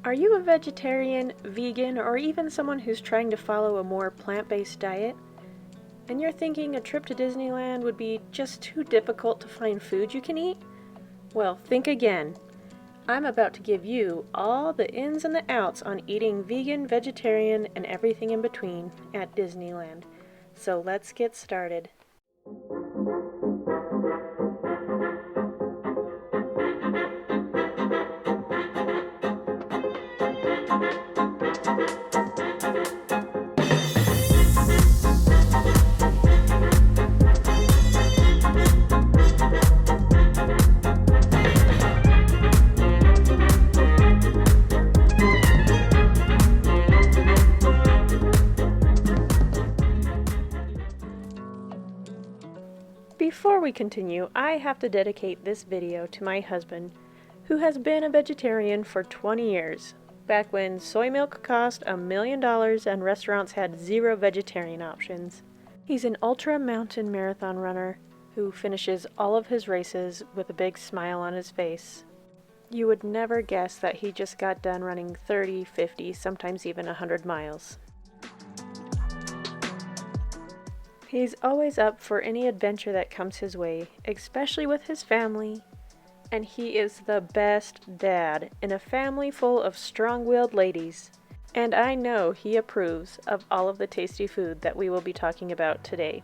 Are you a vegetarian, vegan, or even someone who's trying to follow a more plant-based diet? And you're thinking a trip to Disneyland would be just too difficult to find food you can eat? Well, think again. I'm about to give you all the ins and the outs on eating vegan, vegetarian, and everything in between at Disneyland. So let's get started. Before we continue, I have to dedicate this video to my husband, who has been a vegetarian for 20 years, back when soy milk cost $1 million and restaurants had 0 vegetarian options. He's an ultra mountain marathon runner who finishes all of his races with a big smile on his face. You would never guess that he just got done running 30, 50, sometimes even 100 miles. He's always up for any adventure that comes his way, especially with his family, and he is the best dad in a family full of strong-willed ladies. And I know he approves of all of the tasty food that we will be talking about today.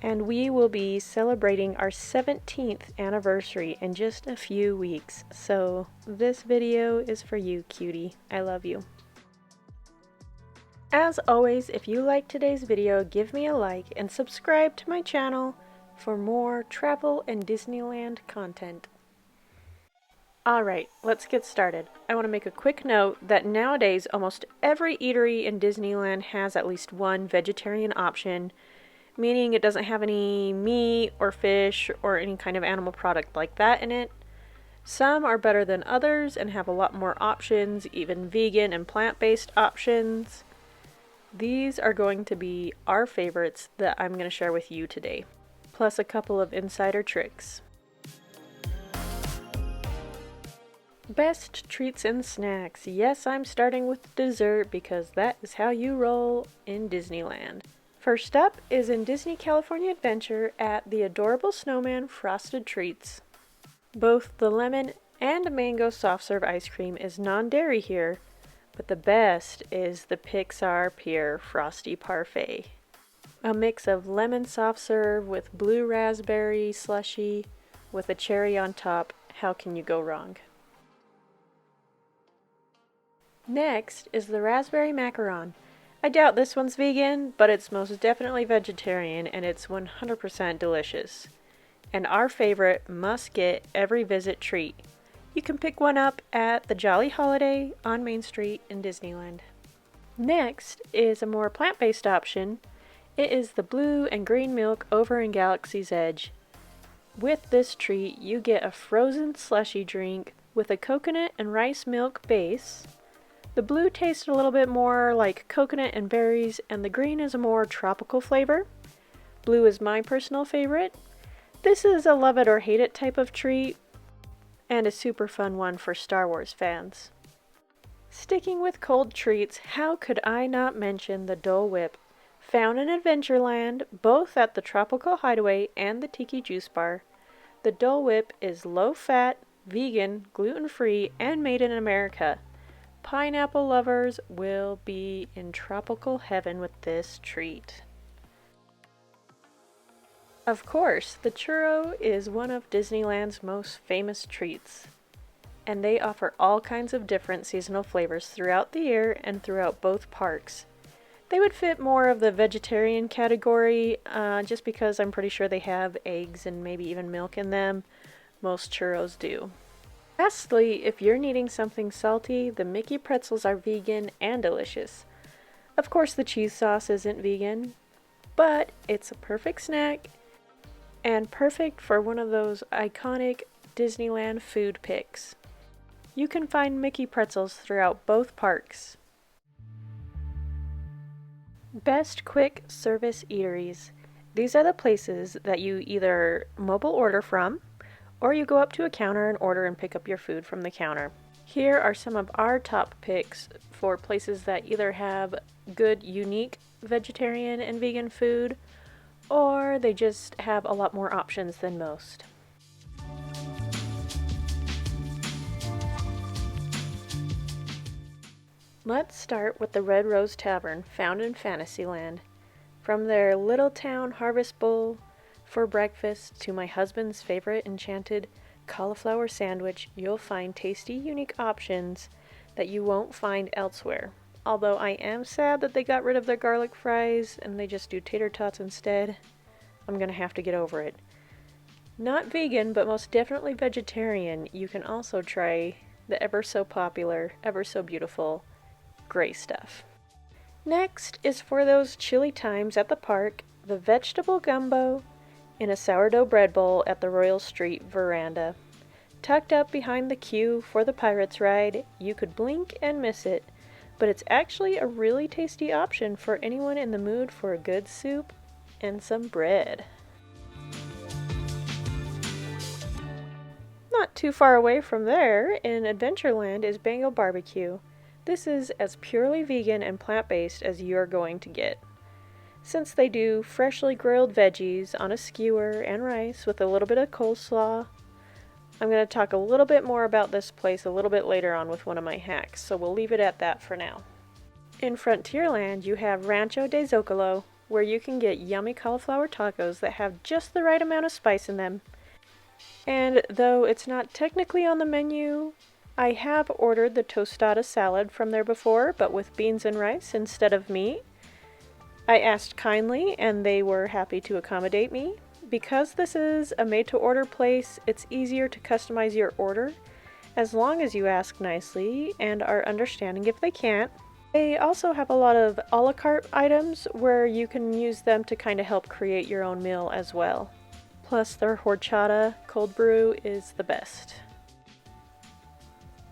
And we will be celebrating our 17th anniversary in just a few weeks. So this video is for you, cutie. I love you. As always, if you like today's video, give me a like and subscribe to my channel for more travel and Disneyland content. Alright, let's get started. I want to make a quick note that nowadays almost every eatery in Disneyland has at least one vegetarian option, meaning it doesn't have any meat or fish or any kind of animal product like that in it. Some are better than others and have a lot more options, even vegan and plant-based options. These are going to be our favorites that I'm going to share with you today, plus a couple of insider tricks. Best treats and snacks. Yes, I'm starting with dessert because that is how you roll in Disneyland. First up is in Disney California Adventure at the Adorable Snowman Frosted Treats. Both the lemon and mango soft serve ice cream is non-dairy here, but the best is the Pixar Pier Frosty Parfait. A mix of lemon soft serve with blue raspberry slushy with a cherry on top. How can you go wrong? Next is the raspberry macaron. I doubt this one's vegan, but it's most definitely vegetarian and it's 100% delicious. And our favorite must-get every visit treat. You can pick one up at the Jolly Holiday on Main Street in Disneyland. Next is a more plant-based option. It is the blue and green milk over in Galaxy's Edge. With this treat, you get a frozen slushy drink with a coconut and rice milk base. The blue tastes a little bit more like coconut and berries, and the green is a more tropical flavor. Blue is my personal favorite. This is a love it or hate it type of treat, and a super fun one for Star Wars fans. Sticking with cold treats, how could I not mention the Dole Whip? Found in Adventureland, both at the Tropical Hideaway and the Tiki Juice Bar. The Dole Whip is low-fat, vegan, gluten-free, and made in America. Pineapple lovers will be in tropical heaven with this treat. Of course, the churro is one of Disneyland's most famous treats, and they offer all kinds of different seasonal flavors throughout the year and throughout both parks. They would fit more of the vegetarian category, just because I'm pretty sure they have eggs and maybe even milk in them. Most churros do. Lastly, if you're needing something salty, the Mickey pretzels are vegan and delicious. Of course, the cheese sauce isn't vegan, but it's a perfect snack and perfect for one of those iconic Disneyland food picks. You can find Mickey pretzels throughout both parks. Best quick service eateries. These are the places that you either mobile order from, or you go up to a counter and order and pick up your food from the counter. Here are some of our top picks for places that either have good, unique vegetarian and vegan food, or they just have a lot more options than most. Let's start with the Red Rose Tavern, found in Fantasyland. From their little town harvest bowl for breakfast to my husband's favorite enchanted cauliflower sandwich, you'll find tasty, unique options that you won't find elsewhere. Although I am sad that they got rid of their garlic fries and they just do tater tots instead. I'm gonna have to get over it. Not vegan, but most definitely vegetarian, you can also try the ever so popular, ever so beautiful gray stuff. Next is for those chilly times at the park, the vegetable gumbo in a sourdough bread bowl at the Royal Street Veranda. Tucked up behind the queue for the Pirates ride, you could blink and miss it, but it's actually a really tasty option for anyone in the mood for a good soup and some bread. Not too far away from there, in Adventureland, is Bango Barbecue. This is as purely vegan and plant-based as you're going to get. Since they do freshly grilled veggies on a skewer and rice with a little bit of coleslaw, I'm going to talk a little bit more about this place a little bit later on with one of my hacks, so we'll leave it at that for now. In Frontierland, you have Rancho de Zocalo, where you can get yummy cauliflower tacos that have just the right amount of spice in them. And though it's not technically on the menu, I have ordered the tostada salad from there before, but with beans and rice instead of meat. I asked kindly, and they were happy to accommodate me. Because this is a made-to-order place, it's easier to customize your order, as long as you ask nicely and are understanding if they can't. They also have a lot of a la carte items where you can use them to kind of help create your own meal as well. Plus their horchata cold brew is the best.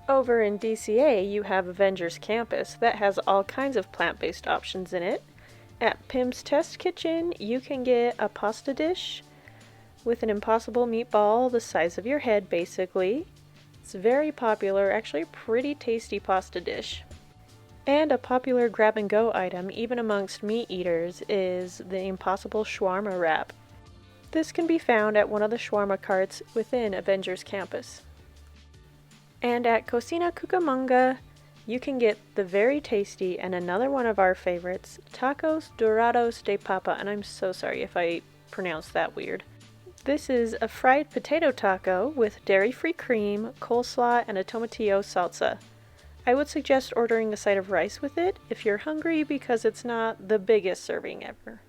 Over in DCA, you have Avengers Campus that has all kinds of plant-based options in it. At Pim's Test Kitchen, you can get a pasta dish with an impossible meatball the size of your head, basically. It's very popular, actually a pretty tasty pasta dish. And a popular grab-and-go item, even amongst meat eaters, is the Impossible Shawarma Wrap. This can be found at one of the shawarma carts within Avengers Campus. And at Cocina Cucamonga, you can get the very tasty and another one of our favorites, Tacos Dorados de Papa, and I'm so sorry if I pronounced that weird. This is a fried potato taco with dairy-free cream, coleslaw, and a tomatillo salsa. I would suggest ordering a side of rice with it if you're hungry because it's not the biggest serving ever.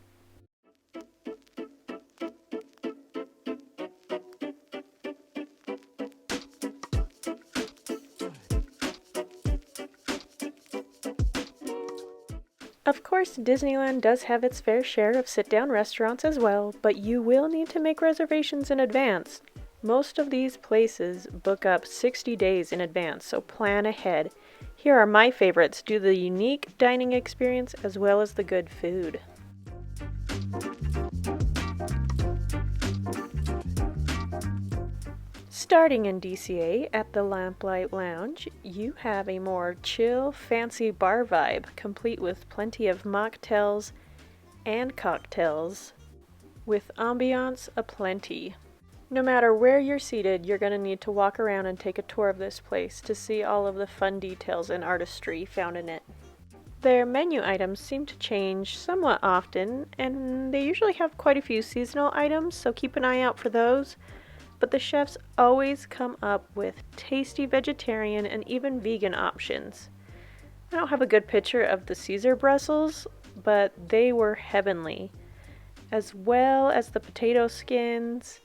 Of course, Disneyland does have its fair share of sit-down restaurants as well, but you will need to make reservations in advance. Most of these places book up 60 days in advance, so plan ahead. Here are my favorites due to the unique dining experience as well as the good food. Starting in DCA at the Lamplight Lounge, you have a more chill, fancy bar vibe, complete with plenty of mocktails and cocktails, with ambiance aplenty. No matter where you're seated, you're going to need to walk around and take a tour of this place to see all of the fun details and artistry found in it. Their menu items seem to change somewhat often, and they usually have quite a few seasonal items, so keep an eye out for those. But the chefs always come up with tasty vegetarian and even vegan options. I don't have a good picture of the Caesar Brussels, but they were heavenly, as well as the potato skins.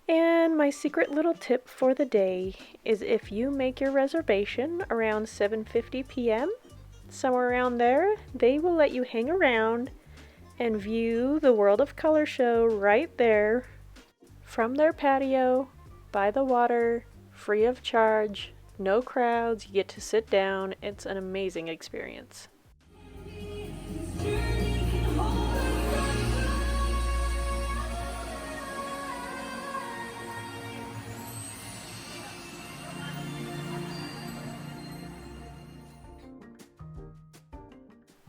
And my secret little tip for the day is if you make your reservation around 7:50 p.m., somewhere around there, they will let you hang around and view the World of Color show right there from their patio, by the water, free of charge, no crowds, you get to sit down. It's an amazing experience.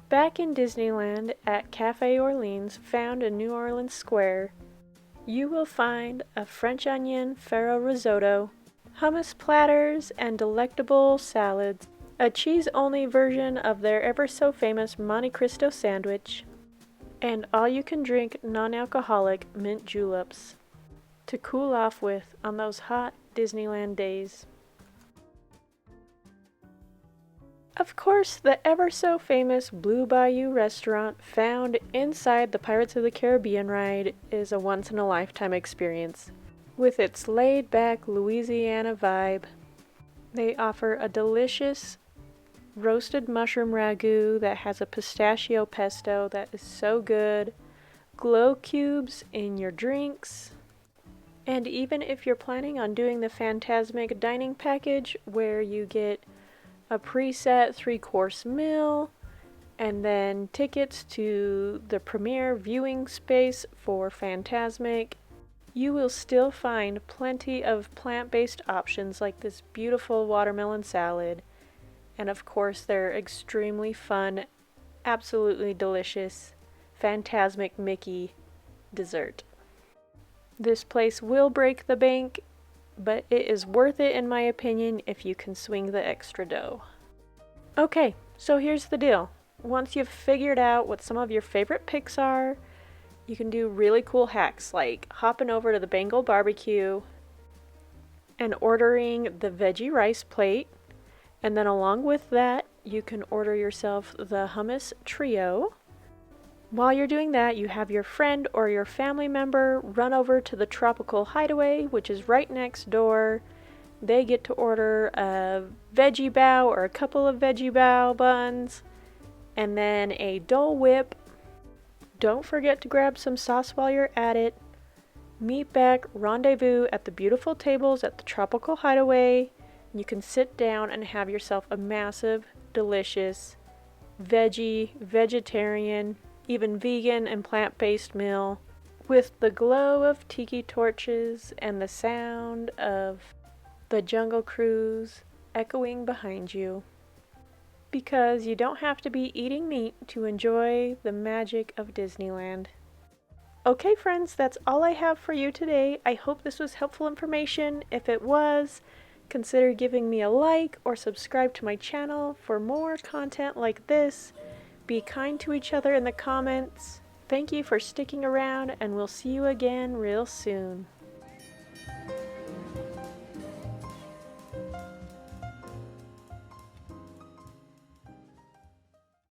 Back in Disneyland at Cafe Orleans, found in New Orleans Square, you will find a French onion farro risotto, hummus platters, and delectable salads, a cheese-only version of their ever-so-famous Monte Cristo sandwich, and all-you-can-drink non-alcoholic mint juleps to cool off with on those hot Disneyland days. Of course, the ever-so-famous Blue Bayou restaurant found inside the Pirates of the Caribbean ride is a once-in-a-lifetime experience. With its laid-back Louisiana vibe, they offer a delicious roasted mushroom ragu that has a pistachio pesto that is so good, glow cubes in your drinks, and even if you're planning on doing the Fantasmic dining package where you get a preset 3-course meal, and then tickets to the premiere viewing space for Fantasmic, you will still find plenty of plant-based options like this beautiful watermelon salad, and of course their extremely fun, absolutely delicious Fantasmic Mickey dessert. This place will break the bank, but it is worth it in my opinion if you can swing the extra dough. Okay, so here's the deal. Once you've figured out what some of your favorite picks are, you can do really cool hacks like hopping over to the Bengal barbecue and ordering the veggie rice plate, and then along with that you can order yourself the hummus trio. While you're doing that, you have your friend or your family member run over to the Tropical Hideaway, which is right next door. They get to order a veggie bao or a couple of veggie bao buns, and then a Dole Whip. Don't forget to grab some sauce while you're at it. Meet back, rendezvous at the beautiful tables at the Tropical Hideaway. You can sit down and have yourself a massive, delicious, veggie, vegetarian, even vegan and plant-based meal with the glow of tiki torches and the sound of the Jungle Cruise echoing behind you. Because you don't have to be eating meat to enjoy the magic of Disneyland. Okay friends, that's all I have for you today. I hope this was helpful information. If it was, consider giving me a like or subscribe to my channel for more content like this. Be kind to each other in the comments. Thank you for sticking around, and we'll see you again real soon.